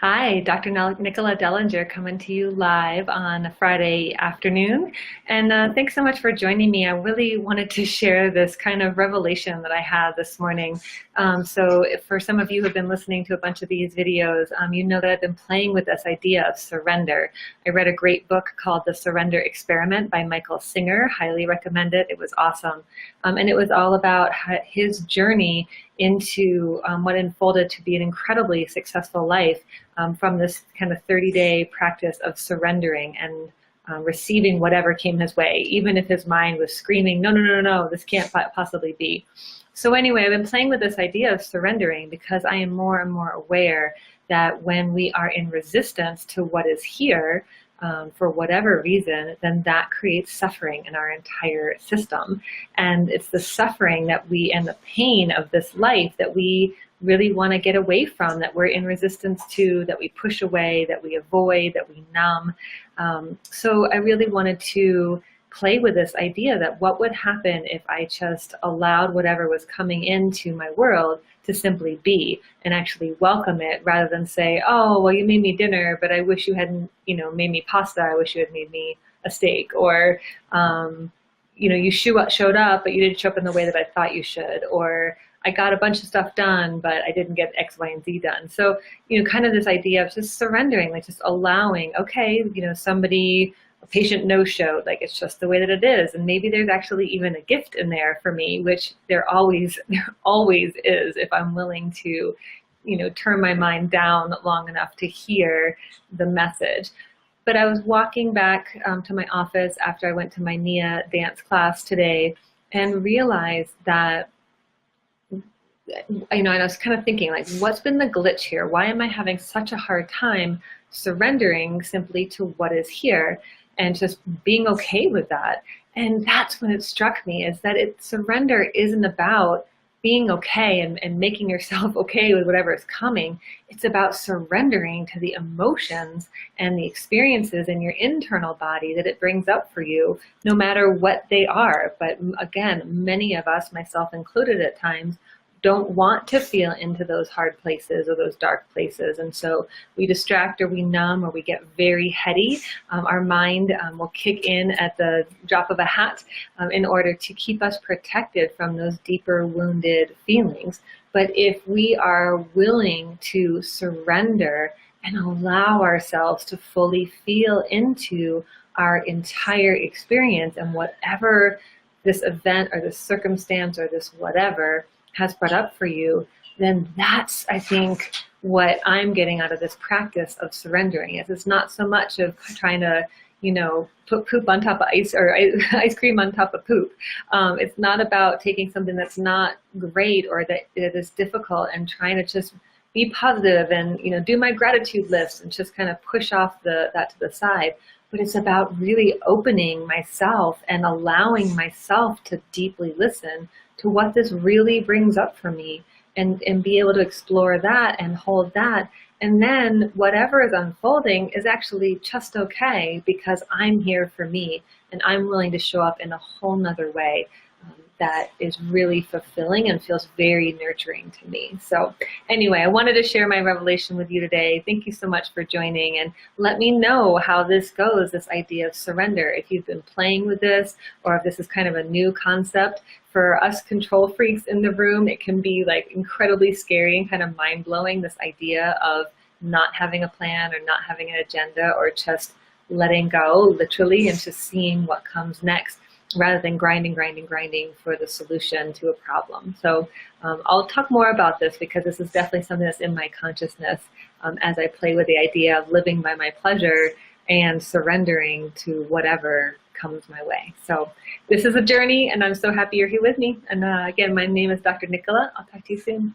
Hi, Dr. Nicola Dehlinger coming to you live on a Friday afternoon. And thanks so much for joining me. I really wanted to share this kind of revelation that I had this morning. For some of you who have been listening to a bunch of these videos, you know that I've been playing with this idea of surrender. I read a great book called The Surrender Experiment by Michael Singer. Highly recommend it. It was awesome. And it was all about his journey into what unfolded to be an incredibly successful life from this kind of 30-day practice of surrendering and receiving whatever came his way, even if his mind was screaming, no, no, no, no, no, this can't possibly be. So anyway, I've been playing with this idea of surrendering because I am more and more aware that when we are in resistance to what is here, for whatever reason, then that creates suffering in our entire system. And it's the suffering that and the pain of this life that we really want to get away from, that we're in resistance to, that we push away, that we avoid, that we numb. So I really wanted to play with this idea that what would happen if I just allowed whatever was coming into my world to simply be and actually welcome it, rather than say, oh, well, you made me dinner, but I wish you hadn't, made me pasta. I wish you had made me a steak. Or, you showed up, but you didn't show up in the way that I thought you should. Or I got a bunch of stuff done, but I didn't get X, Y, and Z done. So, kind of this idea of just surrendering, like just allowing, okay, a patient no-showed, like it's just the way that it is. And maybe there's actually even a gift in there for me, which there always is, if I'm willing to, turn my mind down long enough to hear the message. But I was walking back to my office after I went to my Nia dance class today and realized that, and I was kind of thinking, like, what's been the glitch here? Why am I having such a hard time surrendering simply to what is here and just being okay with that? And that's when it struck me, is that surrender isn't about being okay and making yourself okay with whatever is coming. It's about surrendering to the emotions and the experiences in your internal body that it brings up for you, no matter what they are. But again, many of us, myself included at times, don't want to feel into those hard places or those dark places. And so we distract, or we numb, or we get very heady. Our mind will kick in at the drop of a hat in order to keep us protected from those deeper wounded feelings. But if we are willing to surrender and allow ourselves to fully feel into our entire experience and whatever this event or this circumstance or this whatever has brought up for you, then that's, I think, what I'm getting out of this practice of surrendering. It's not so much of trying to, put poop on top of ice, or ice cream on top of poop. It's not about taking something that's not great or that it is difficult and trying to just be positive and, do my gratitude list and just kind of push off that to the side. But it's about really opening myself and allowing myself to deeply listen to what this really brings up for me, and be able to explore that and hold that. And then whatever is unfolding is actually just okay, because I'm here for me and I'm willing to show up in a whole nother way that is really fulfilling and feels very nurturing to me. So anyway, I wanted to share my revelation with you today. Thank you so much for joining, and let me know how this goes, this idea of surrender. If you've been playing with this, or if this is kind of a new concept. For us control freaks in the room, it can be like incredibly scary and kind of mind-blowing, this idea of not having a plan or not having an agenda, or just letting go literally and just seeing what comes next, rather than grinding for the solution to a problem. So I'll talk more about this, because this is definitely something that's in my consciousness as I play with the idea of living by my pleasure and surrendering to whatever comes my way. So this is a journey, and I'm so happy you're here with me. And again, my name is Dr. Nicola. I'll talk to you soon.